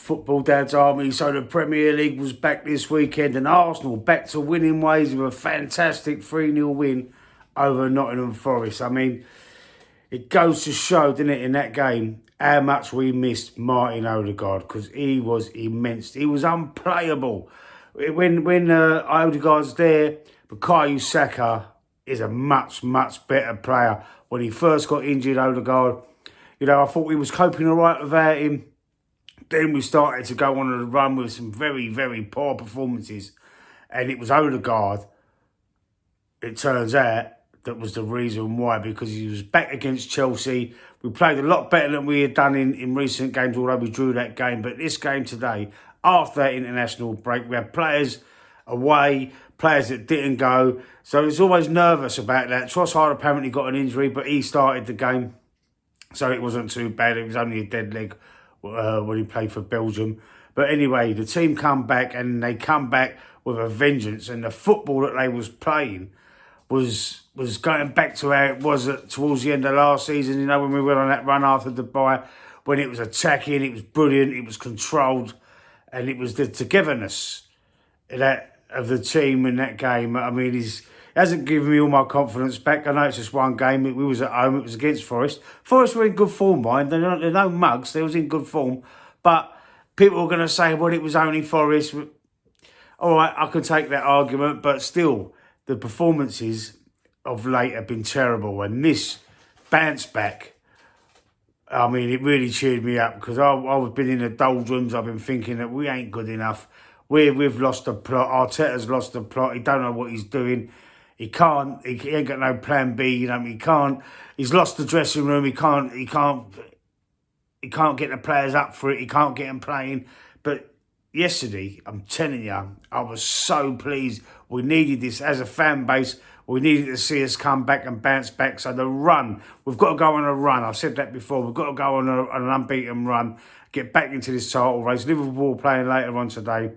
football, Dad's Army. So the Premier League was back this weekend, and Arsenal back to winning ways with a fantastic 3-0 win over Nottingham Forest. I mean, it goes to show, didn't it, in that game, how much we missed Martin Odegaard, because he was immense. He was unplayable. When Odegaard's there, Bukayo Saka is a much, much better player. When he first got injured, Odegaard, I thought we was coping all right without him. Then we started to go on a run with some very, very poor performances. And it was Odegaard, it turns out, that was the reason why, because he was back against Chelsea. We played a lot better than we had done in recent games, although we drew that game. But this game today, after that international break, we had players away, players that didn't go. So it's always nervous about that. Trossard apparently got an injury, but he started the game. So it wasn't too bad. It was only a dead leg when he played for Belgium. But anyway, the team come back, and they come back with a vengeance. And the football that they was playing was going back to how it was towards the end of last season, when we went on that run after Dubai, when it was attacking, it was brilliant, it was controlled, and it was the togetherness of the team in that game. I mean, it hasn't given me all my confidence back. I know it's just one game. We was at home. It was against Forest. Forest were in good form, mind. They're no mugs. They was in good form. But people were going to say, well, it was only Forest. All right, I could take that argument, but still, the performances of late have been terrible. And this bounce back, I mean, it really cheered me up, because I've been in the doldrums. I've been thinking that we ain't good enough. We've lost the plot. Arteta's lost the plot. He don't know what he's doing. He ain't got no plan B. He can't. He's lost the dressing room. He can't get the players up for it. He can't get them playing. But yesterday, I'm telling you, I was so pleased. We needed this as a fan base. We needed to see us come back and bounce back. So the run, we've got to go on a run. I've said that before. We've got to go on an unbeaten run, get back into this title race. Liverpool playing later on today.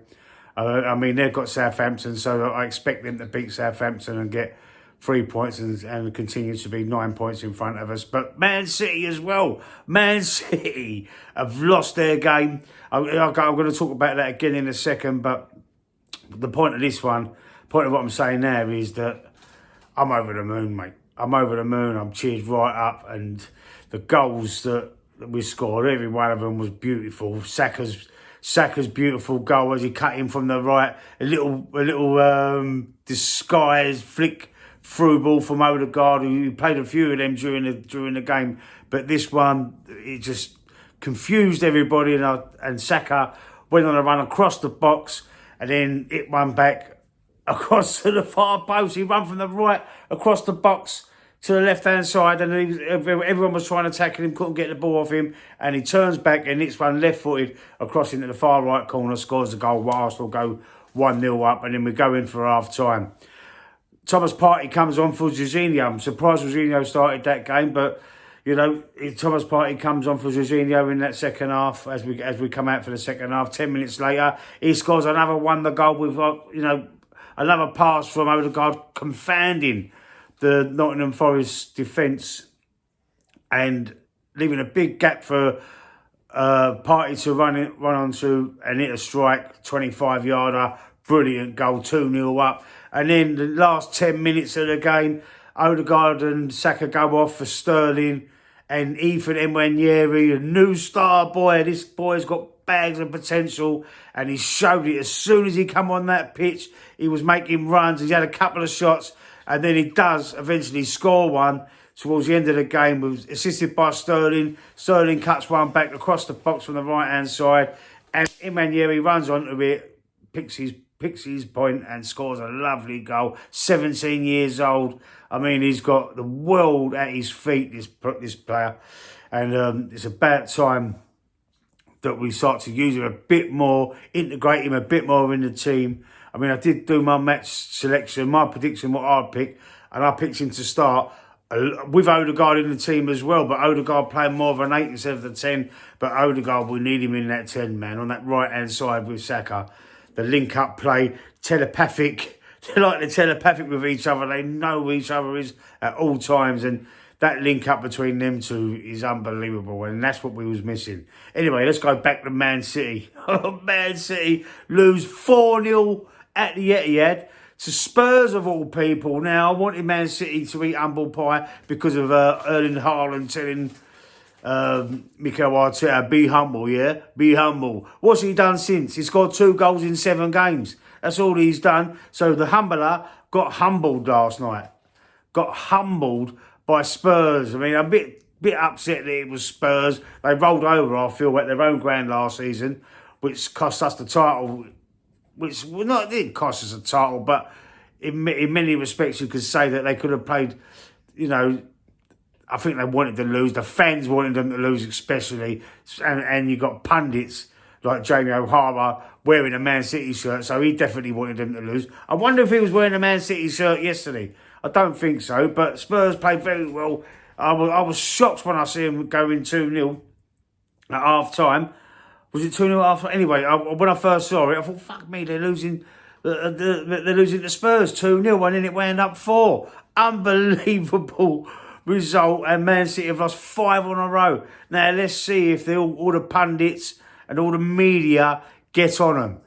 I mean, they've got Southampton, so I expect them to beat Southampton and get 3 points and continue to be 9 points in front of us. But Man City as well. Man City have lost their game. I'm going to talk about that again in a second, but the point of what I'm saying now is that I'm over the moon, mate. I'm over the moon. I'm cheered right up, and the goals that we scored, every one of them was beautiful. Saka's beautiful goal as he cut in from the right, a little disguised flick through ball from Odegaard, who played a few of them during the game. But this one, it just confused everybody, and Saka went on a run across the box, and then it won back across to the far post. He ran from the right across the box to the left-hand side, and everyone was trying to tackle him, couldn't get the ball off him, and he turns back and hits one left-footed across into the far right corner, scores the goal, while Arsenal go 1-0 up, and then we go in for half-time. Thomas Partey comes on for Jorginho. I'm surprised Jorginho started that game, but, Thomas Partey comes on for Jorginho in that second half as we come out for the second half. 10 minutes later, he scores another one, the goal with, another pass from Odegaard, confounding the Nottingham Forest defence and leaving a big gap for Partey to run onto and hit a strike, 25-yarder, brilliant goal, 2-0 up. And then the last 10 minutes of the game, Odegaard and Saka go off for Sterling, and Ethan Nwaneri, a new star boy. This boy's got bags of potential, and he showed it as soon as he come on that pitch. He was making runs. He had a couple of shots, and then he does eventually score one towards the end of the game, was assisted by Sterling. Sterling cuts one back across the box from the right-hand side, and Nwaneri runs onto it, picks his point and scores a lovely goal. 17 years old. I mean, he's got the world at his feet, this player. And it's about time that we start to use him a bit more, integrate him a bit more in the team. I mean, I did do my match selection, my prediction, what I'd pick, and I picked him to start with Odegaard in the team as well, but Odegaard playing more of an 8 instead of the 10. But Odegaard, we need him in that 10, man, on that right-hand side with Saka. The link-up play, telepathic. They're like they're telepathic with each other. They know who each other is at all times. And that link up between them two is unbelievable, and that's what we was missing. Anyway, let's go back to Man City. Man City lose 4-0 at the Etihad to Spurs of all people. Now, I wanted Man City to eat humble pie because of Erling Haaland telling Mikel Arteta, be humble, yeah? Be humble. What's he done since? He's scored 2 goals in 7 games. That's all he's done. So the humbler got humbled last night. Got humbled by Spurs. I mean, I'm a bit upset that it was Spurs. They rolled over, I feel, at their own ground last season, which cost us the title. Which, well, not, it didn't cost us a title, but in many respects you could say that they could have played, you know, I think they wanted to lose. The fans wanted them to lose especially. And you got pundits like Jamie O'Hara wearing a Man City shirt, so he definitely wanted them to lose. I wonder if he was wearing a Man City shirt yesterday. I don't think so, but Spurs played very well. I was shocked when I see him going 2-0 at half-time. Was it 2-0 after? Anyway, when I first saw it, I thought, fuck me, they're losing to Spurs 2-0, and then it went up 4. Unbelievable result, and Man City have lost 5 on a row. Now, let's see if all the pundits and all the media get on them.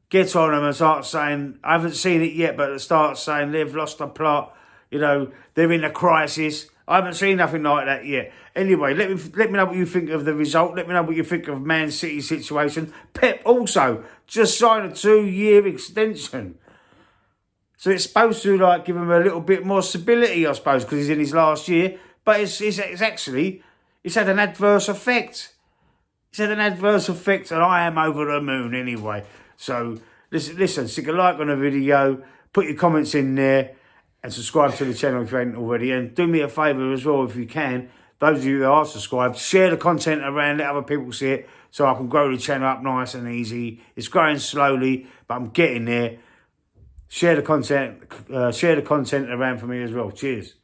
Get on them and start saying, I haven't seen it yet, but start saying they've lost the plot. You know, they're in a crisis. I haven't seen nothing like that yet. Anyway, let me know what you think of the result. Let me know what you think of Man City's situation. Pep also just signed a 2-year extension. So it's supposed to like give him a little bit more stability, I suppose, because he's in his last year. But it's had an adverse effect. It's had an adverse effect, and I am over the moon anyway. So listen, stick a like on the video, put your comments in there, and subscribe to the channel if you haven't already. And do me a favour as well, if you can, those of you that are subscribed, share the content around, let other people see it, so I can grow the channel up nice and easy. It's growing slowly, but I'm getting there. Share the content around for me as well. Cheers.